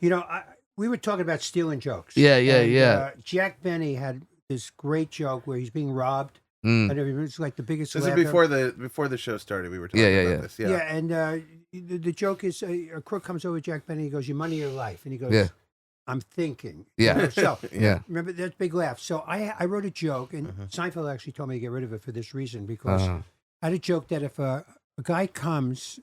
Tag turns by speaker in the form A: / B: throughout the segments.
A: We were talking about stealing jokes.
B: Yeah, yeah,
A: And,
B: yeah.
A: Jack Benny had this great joke where he's being robbed,
B: Mm.
A: and it's like the biggest.
C: This is
A: laugh ever.
C: before the show started. We were talking about this.
A: Yeah, and the joke is a crook comes over to Jack Benny. He goes, "Your money, your life," and he goes,
B: Yeah.
A: "I'm thinking."
B: Yeah.
A: So
B: Yeah.
A: remember that big laugh. So I wrote a joke, and Seinfeld actually told me to get rid of it for this reason because I had a joke that if a guy comes,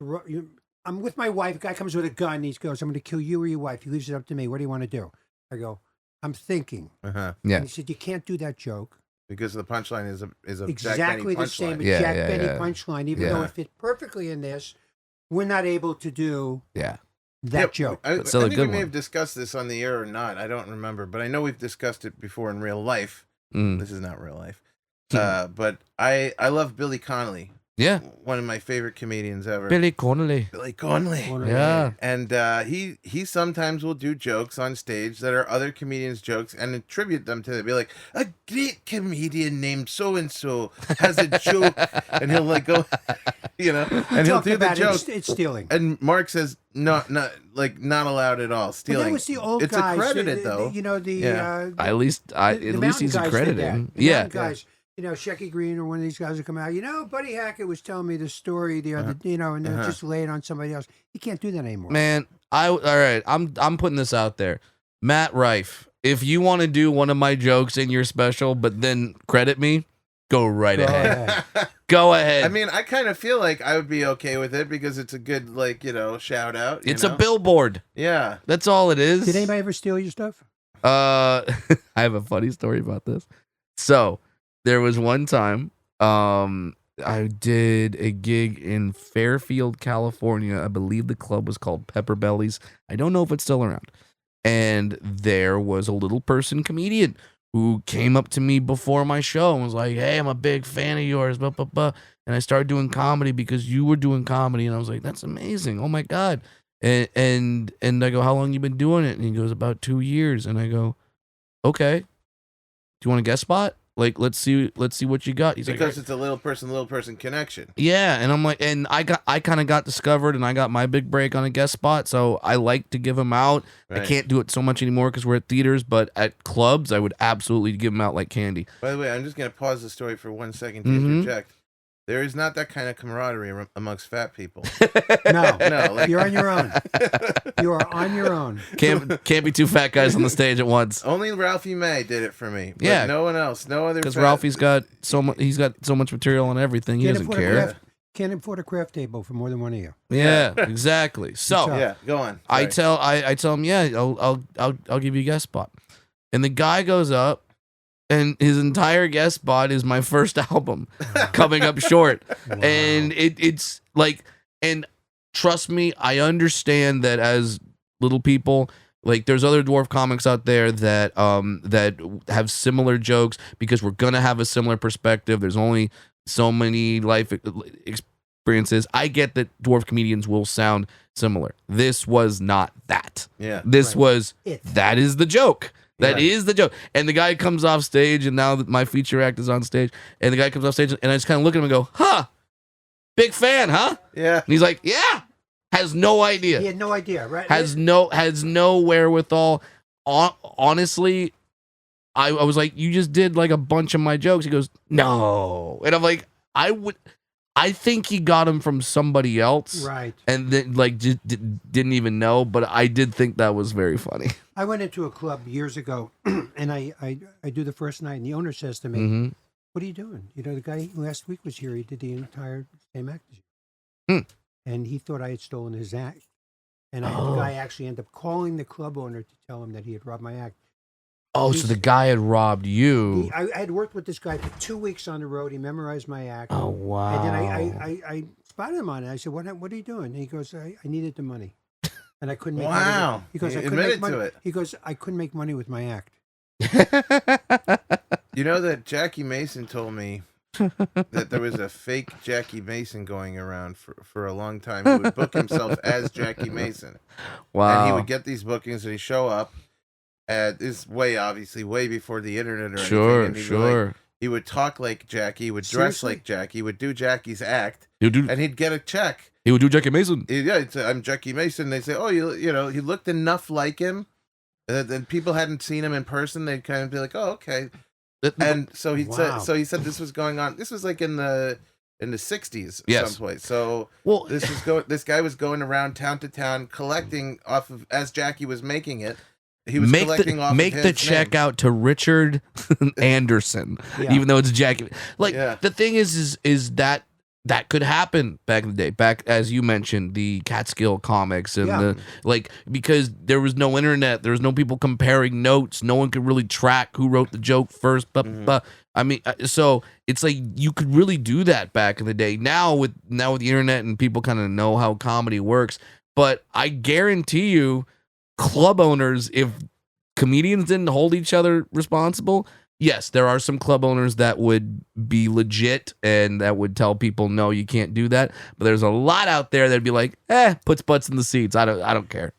A: I'm with my wife. A guy comes with a gun. He goes, "I'm going to kill you or your wife." He leaves it up to me. What do you want to do? I go, "I'm thinking."
C: Uh-huh.
B: Yeah.
A: And he said, "You can't do that joke."
C: Because the punchline is a
A: Exactly the same
C: punchline.
A: as Jack Benny punchline, even though
C: Yeah.
A: it fit perfectly in this, we're not able to do that joke.
C: I
B: still a
C: think
B: good
C: we may
B: one.
C: have discussed this on the air or not. I don't remember, but I know we've discussed it before in real life.
B: Mm.
C: This is not real life. But I love Billy Connolly.
B: Yeah.
C: One of my favorite comedians ever.
B: Billy Connolly.
C: Billy Connolly.
B: Yeah.
C: And he sometimes will do jokes on stage that are other comedians' jokes and attribute them to them. Be like, a great comedian named so and so has a joke, and he'll like go, and he'll do the joke.
A: It's stealing.
C: And Mark says, not allowed at all. Stealing.
A: Well, that was the old
C: it's
A: guys.
C: accredited though.
B: At least he's accredited. Yeah.
A: Guys. Shecky Green or one of these guys will come out. Buddy Hackett was telling me the story the other, and they'll just lay it on somebody else. You can't do that anymore.
B: Man, all right. I'm putting this out there. Matt Rife, if you want to do one of my jokes in your special, but then credit me, go right ahead. Go ahead.
C: I mean, I kind of feel like I would be okay with it because it's a good, shout out.
B: It's a billboard.
C: Yeah.
B: That's all it is.
A: Did anybody ever steal your stuff?
B: I have a funny story about this. So, there was one time I did a gig in Fairfield, California. I believe the club was called Pepper Bellies. I don't know if it's still around. And there was a little person comedian who came up to me before my show and was like, "Hey, I'm a big fan of yours, blah, blah, blah." And I started doing comedy because you were doing comedy. And I was like, "That's amazing. Oh my God." And I go, "How long you been doing it?" And he goes, "About 2 years." And I go, "Okay. Do you want a guest spot? Like, let's see what you got." He's
C: because
B: like,
C: it's a little person connection.
B: yeah. And I'm like, and I kind of got discovered, and I got my big break on a guest spot, so I like to give them out.
C: Right.
B: I can't do it so much anymore because we're at theaters, but at clubs, I would absolutely give them out like candy.
C: By the way, I'm just gonna pause the story for 1 second to interject. There is not that kind of camaraderie amongst fat people.
A: No, you're on your own. You are on your own.
B: Can't be two fat guys on the stage at once.
C: Only Ralphie May did it for me. But
B: Yeah.
C: no one else, no other.
B: Because Ralphie's got so much. He's got so much material on everything. He doesn't care.
A: Can't afford a craft table for more than one of you.
B: Yeah, exactly. So
C: yeah, go on.
B: I tell him, yeah, I'll give you a guest spot, and the guy goes up. And his entire guest spot is my first album coming up short. Wow. And it's like, and trust me, I understand that as little people, like there's other dwarf comics out there that that have similar jokes because we're going to have a similar perspective. There's only so many life experiences. I get that dwarf comedians will sound similar. This was not that.
C: Yeah.
B: This was, that is the joke. That
C: Yeah.
B: is the joke. And the guy comes off stage, and now that my feature act is on stage, and the guy comes off stage, and I just kind of look at him and go, "Huh, big fan, huh?"
C: Yeah.
B: And he's like, "Yeah." Has no idea.
A: He had no idea, right?
B: Has no wherewithal. Honestly, I was like, "You just did like a bunch of my jokes." He goes, "No," and I'm like, I think he got him from somebody else,
A: right?
B: And then like just didn't even know, but I did think that was very funny.
A: I went into a club years ago, and I do the first night, and the owner says to me, "What are you doing? The guy last week was here. He did the entire same act as you, and he thought I had stolen his act, and the guy actually ended up calling the club owner to tell him that he had robbed my act."
B: Oh, so the guy had robbed you.
A: I had worked with this guy for 2 weeks on the road. He memorized my act.
B: Oh, wow.
A: And then I spotted him on it. I said, what are you doing? And he goes, I needed the money. And I couldn't make money.
C: Wow.
A: He goes, I couldn't make money. He goes, I couldn't make money with my act.
C: You know that Jackie Mason told me that there was a fake Jackie Mason going around for a long time. He would book himself as Jackie Mason.
B: Wow.
C: And he would get these bookings and he'd show up. This is obviously way before the internet or anything.
B: Sure.
C: He would talk like Jackie, he would dress like Jackie, he would do Jackie's act,
B: and
C: he'd get a check.
B: He would do Jackie Mason.
C: I'm Jackie Mason. They say, oh, you know, he looked enough like him. Then people hadn't seen him in person. They'd kind of be like, oh, okay. And so he
A: Wow.
C: said this was going on. This was like in the 60s
B: Yes.
C: someplace. So
B: Well,
C: this guy was going around town to town collecting off of, as Jackie was making it. He was
B: make
C: collecting
B: the
C: off
B: make
C: of
B: the
C: his
B: check
C: name.
B: out to Richard Anderson,
A: Yeah.
B: even though it's Jackie. Like
C: Yeah.
B: the thing is that could happen back in the day. Back as you mentioned, the Catskill comics and
A: Yeah.
B: the like, because there was no internet, there was no people comparing notes, no one could really track who wrote the joke first. But I mean, so it's like you could really do that back in the day. Now with the internet and people kind of know how comedy works. But I guarantee you, club owners, if comedians didn't hold each other responsible, yes, there are some club owners that would be legit and that would tell people, no, you can't do that. But there's a lot out there that'd be like, puts butts in the seats. I don't care.